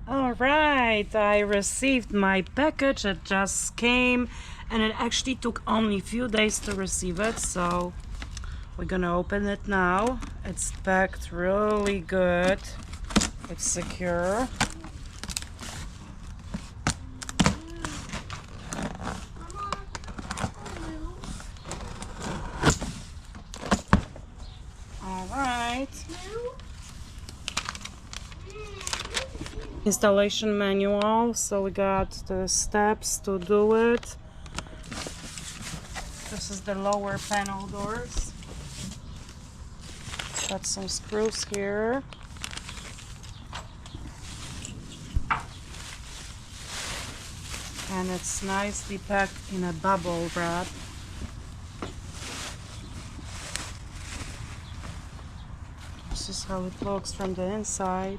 All right, I received my package. It just came and it actually took only a few days to receive it, so we're gonna open it now. It's packed really good. It's secure. All right. Installation manual, so we got the steps to do it. This is the lower panel doors. Got some screws here. And it's nicely packed in a bubble wrap. This is how it looks from the inside.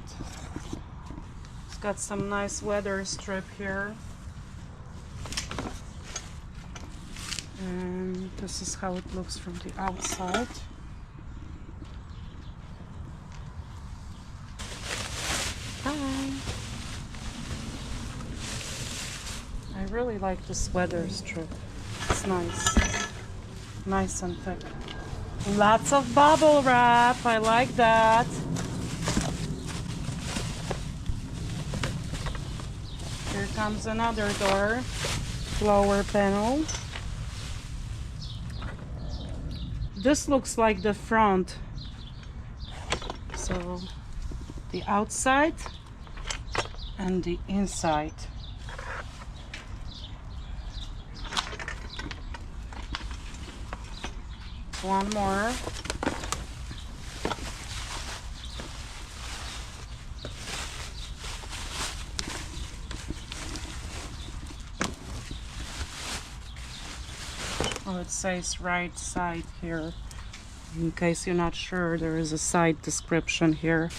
It's got some nice weather strip here. And this is how it looks from the outside. Hi. I really like this weather strip. It's nice. Nice and thick. Lots of bubble wrap. I like that. Here comes another door. Lower panel. This looks like the front. So the outside and the inside. One more. Oh, it says right side here. In case you're not sure, there is a side description here.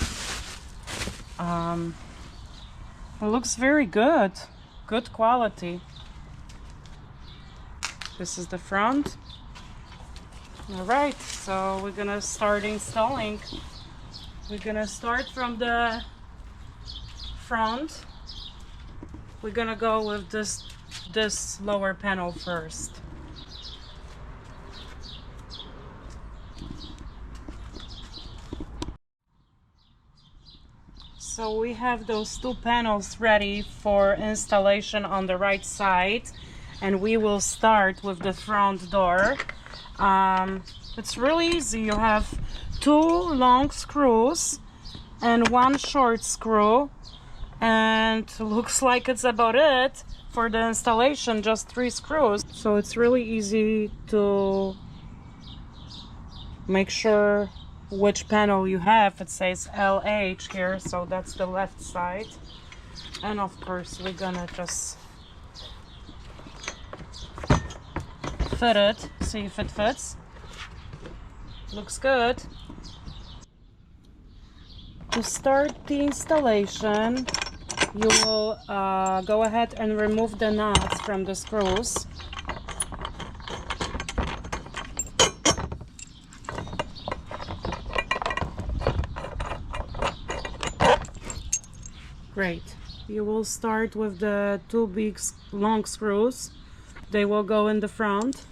It looks very good. Good quality. This is the front. Alright, so we're gonna start installing. We're gonna start from the front. We're gonna go with this lower panel first. So we have those two panels ready for installation on the right side, and we will start with the front door. It's really easy. You have two long screws and one short screw, and looks like it's about it for the installation, just 3 screws. So it's really easy to make sure which panel you have. It says LH here, so that's the left side. And of course we're gonna just fit it, see if it fits. Looks good. To start the installation, you will go ahead and remove the nuts from the screws. Great. You will start with the 2 big long screws. They will go in the front.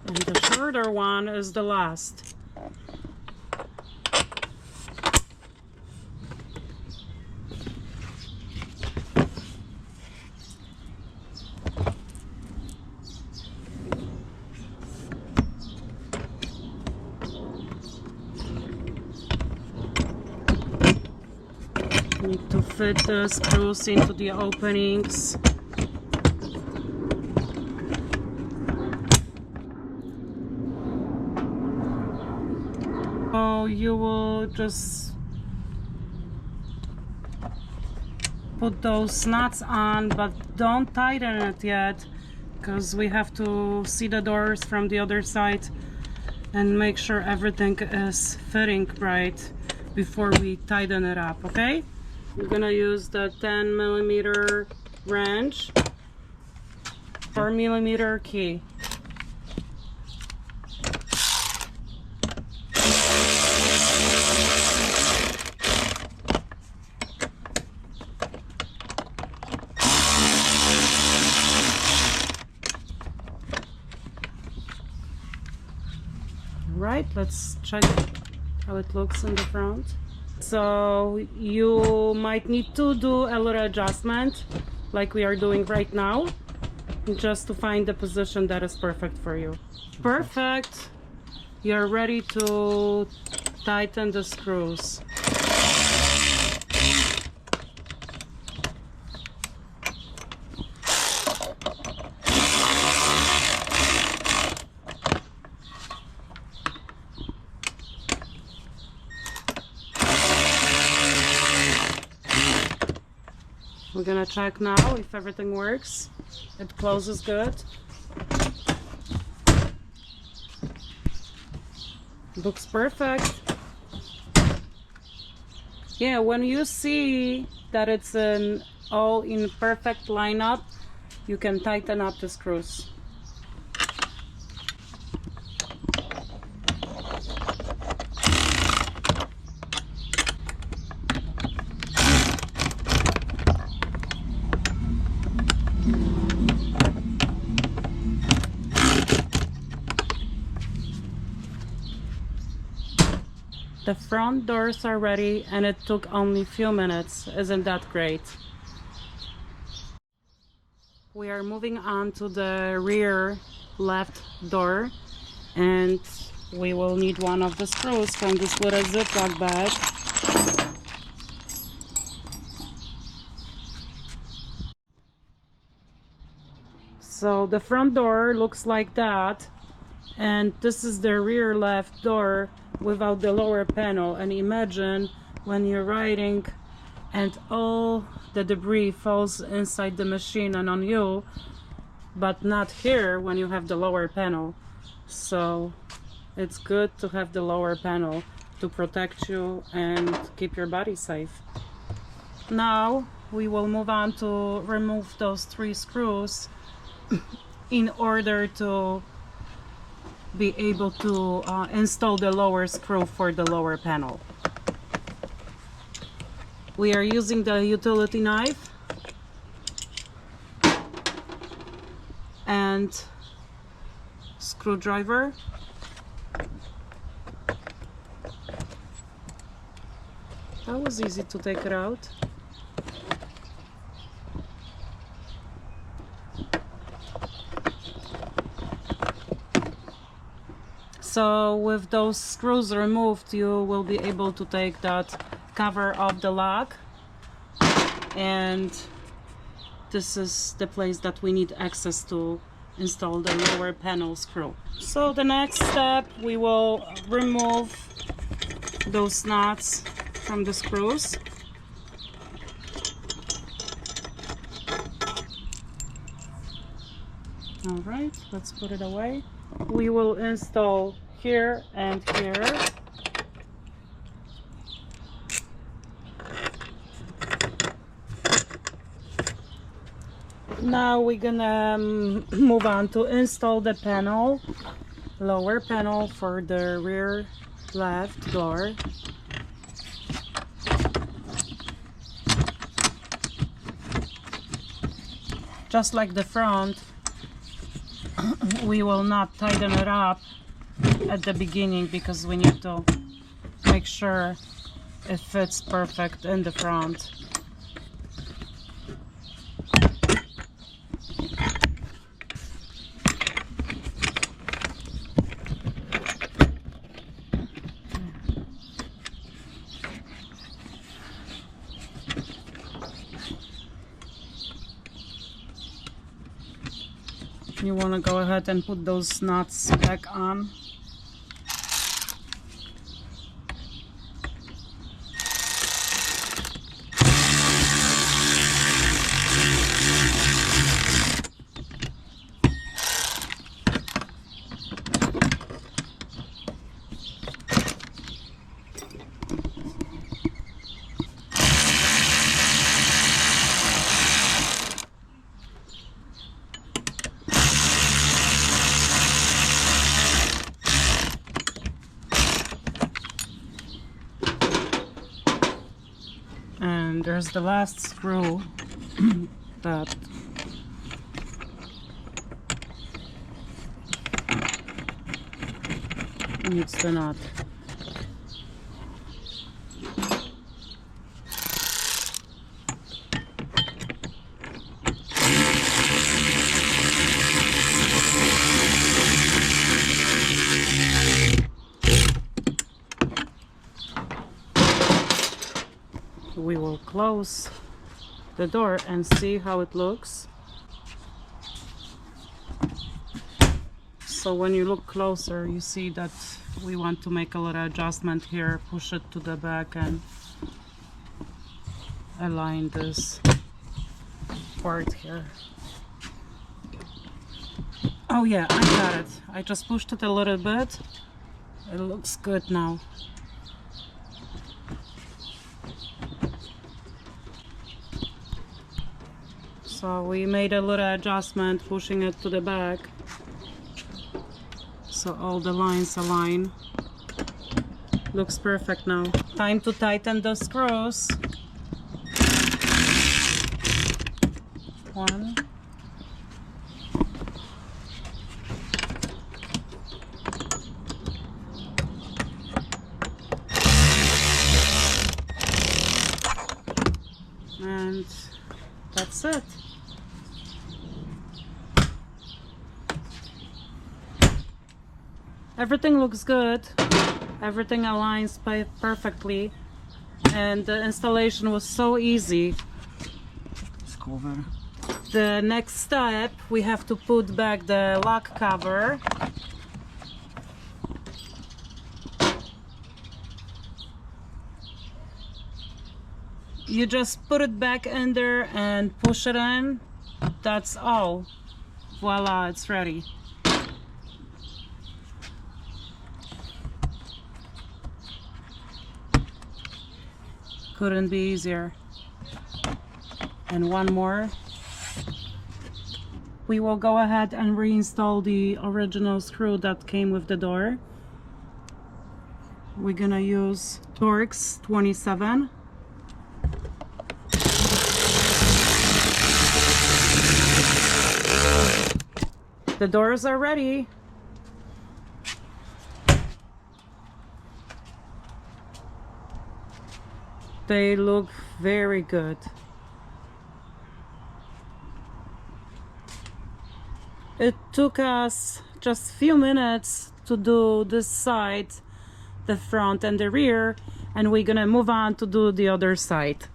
And the shorter one is the last. Need to fit the screws into the openings. So you will just put those nuts on, but don't tighten it yet, because we have to see the doors from the other side and make sure everything is fitting right before we tighten it up, okay? We're gonna use the 10mm wrench, 4mm key. right, let's check how it looks in the front. So you might need to do a little adjustment like we are doing right now, just to find the position that is perfect for you. Perfect. You're ready to tighten the screws. We're gonna check now if everything works. It closes good. Looks perfect. Yeah, when you see that it's all in perfect lineup, you can tighten up the screws. The front doors are ready and it took only a few minutes. Isn't that great? We are moving on to the rear left door, and we will need one of the screws from this little Ziploc bag. So the front door looks like that, and this is the rear left door without the lower panel. And imagine when you're riding and all the debris falls inside the machine and on you, but not here when you have the lower panel. So it's good to have the lower panel to protect you and keep your body safe. Now we will move on to remove those 3 screws in order to be able to install the lower screw for the lower panel. We are using the utility knife and screwdriver. That was easy to take it out. So with those screws removed, you will be able to take that cover off the lock, and this is the place that we need access to install the lower panel screw. So the next step, we will remove those nuts from the screws. All right, let's put it away. We will install here and here. Now we're gonna move on to install the panel, lower panel for the rear left door. Just like the front, we will not tighten it up at the beginning because we need to make sure it fits perfect in the front. You want to go ahead and put those nuts back on. And there's the last screw that needs the nut. We will close the door and see how it looks. So when you look closer, you see that we want to make a little adjustment here, push it to the back and align this part here. Oh yeah, I got it. I just pushed it a little bit. It looks good now. So we made a little adjustment, pushing it to the back, so all the lines align. Looks perfect now. Time to tighten the screws. One. And that's it. Everything looks good, everything aligns perfectly, and the installation was so easy. It's cover. The next step, we have to put back the lock cover. You just put it back in there and push it in. That's all. Voila, it's ready. Couldn't be easier. And one more. We will go ahead and reinstall the original screw that came with the door. We're gonna use Torx 27. The doors are ready. They look very good. It took us just a few minutes to do this side, the front and the rear, and we're gonna move on to do the other side.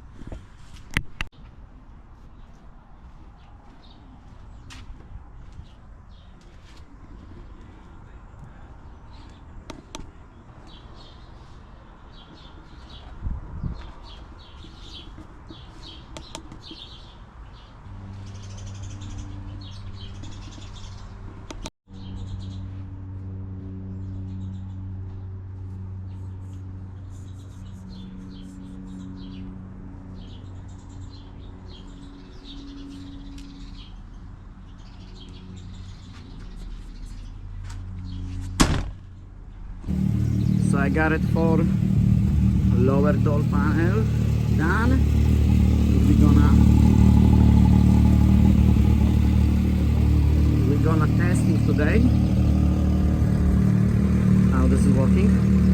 So I got it for lower door panel done. We're gonna test it today how this is working.